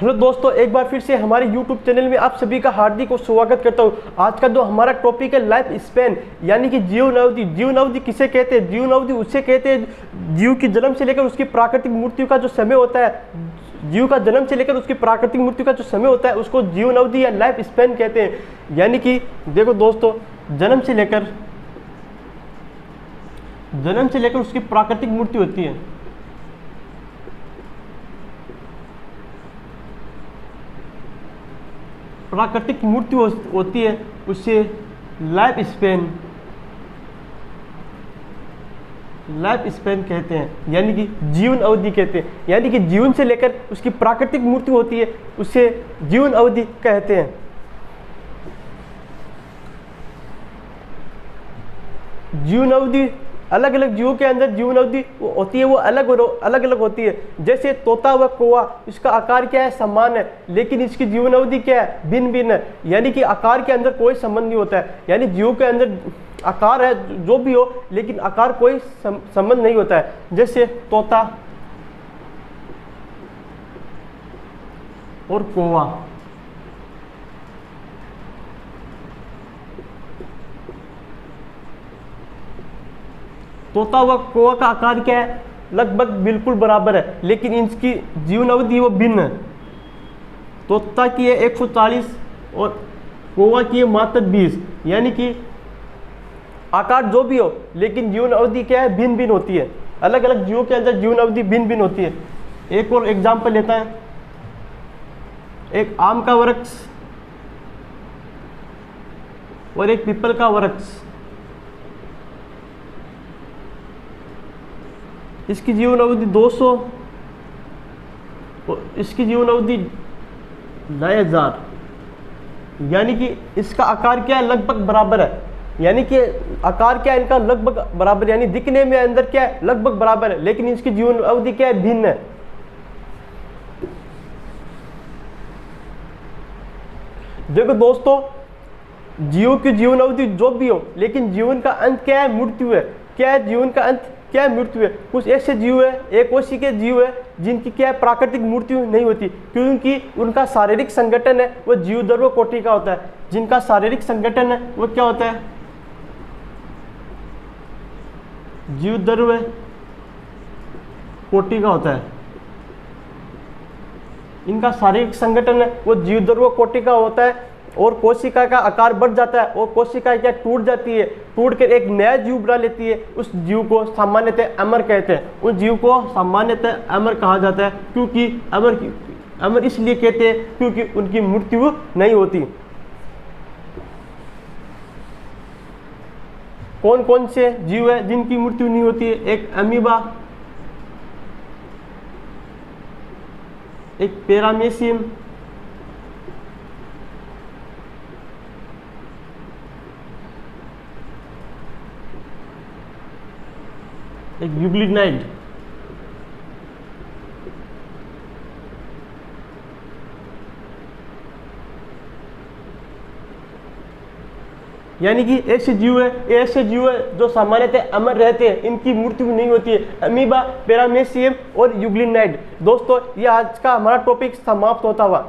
Hello दोस्तों, एक बार फिर से हमारे YouTube चैनल में आप सभी का हार्दिक और स्वागत करता हूं। आज का जो हमारा टॉपिक है लाइफ स्पैन, यानी कि जीवन अवधि। जीवन अवधि किसे कहते हैं? जीवन अवधि उसे कहते हैं जीव की जन्म से लेकर उसकी प्राकृतिक मृत्यु का जो समय होता है, जीव का जन्म से लेकर उसकी प्राकृतिक मृत्यु का जो समय होता है उसको जीवन अवधि या लाइफ स्पैन कहते हैं। यानी कि देखो दोस्तों, जन्म से लेकर उसकी प्राकृतिक मृत्यु होती है। प्राकृतिक मृत्यु होती है उसे लाइफ स्पैन कहते हैं, यानी कि जीवन अवधि कहते हैं। यानी कि जीवन से लेकर उसकी प्राकृतिक मृत्यु होती है उसे जीवन अवधि कहते हैं। जीवन अवधि अलग अलग जीवों के अंदर जीवन अवधि होती है, वो अलग अलग होती है। जैसे तोता व कौवा, इसका आकार क्या है? समान है, लेकिन इसकी जीवन अवधि क्या है? भिन्न भिन्न है। यानी कि आकार के अंदर कोई संबंध नहीं होता है। यानी जीवों के अंदर आकार है जो भी हो, लेकिन आकार कोई संबंध नहीं होता है। जैसे तोता और कौवा, तोता व कौवा का आकार क्या है? लगभग बिल्कुल बराबर है, लेकिन इनकी जीवन अवधि वो भिन्न है। तोता की है 140 और कौवा की है मात्र 20। यानी कि आकार जो भी हो, लेकिन जीवन अवधि क्या है? भिन्न भिन्न होती है। अलग अलग जीवों के अंदर जीवन अवधि भिन्न भिन्न होती है। एक और एग्जाम्पल लेता है, एक आम का वृक्ष और एक पीपल का वृक्ष। इसकी जीवन अवधि 200 और इसकी जीवन अवधि 9,000। यानी कि इसका आकार क्या है? लगभग बराबर है। यानी कि आकार क्या है इनका? लगभग बराबर, यानी दिखने में अंदर क्या है? लगभग बराबर है, लेकिन इसकी जीवन अवधि क्या है? भिन्न है। देखो दोस्तों, जीवों की जीवन अवधि जो भी हो, लेकिन जीवन का अंत क्या है? मृत्यु है। क्या है जीवन का अंत? क्या है? मृत्यु है। कुछ ऐसे जीव है, एक कोशिकीय जीव है, जिनकी क्या है? प्राकृतिक मृत्यु नहीं होती, क्योंकि उनका शारीरिक संगठन है वो जीवदर्व कोटि का होता है। जिनका शारीरिक संगठन है वो क्या होता है? जीवदर्व कोटि का होता है। इनका शारीरिक संगठन है वो जीवदर्व कोटि का होता है, और कोशिका का आकार बढ़ जाता है और कोशिका क्या टूट जाती है, टूट कर एक नया जीव बना लेती है। उस जीव को सामान्यतः अमर कहते हैं। उस जीव को सामान्यतः अमर कहा जाता है, क्योंकि अमर इसलिए कहते हैं क्योंकि उनकी मृत्यु नहीं होती। कौन कौन से जीव है जिनकी मृत्यु नहीं होती है? एक अमीबा, एक पैरामेसियम, एक यूग्लिनाइड। यानी कि ऐसे जीव है जो सामान्यतः अमर रहते हैं, इनकी मृत्यु नहीं होती है। अमीबा, पैरामेसियम और यूग्लिनाइड। दोस्तों, ये आज का हमारा टॉपिक समाप्त होता हुआ।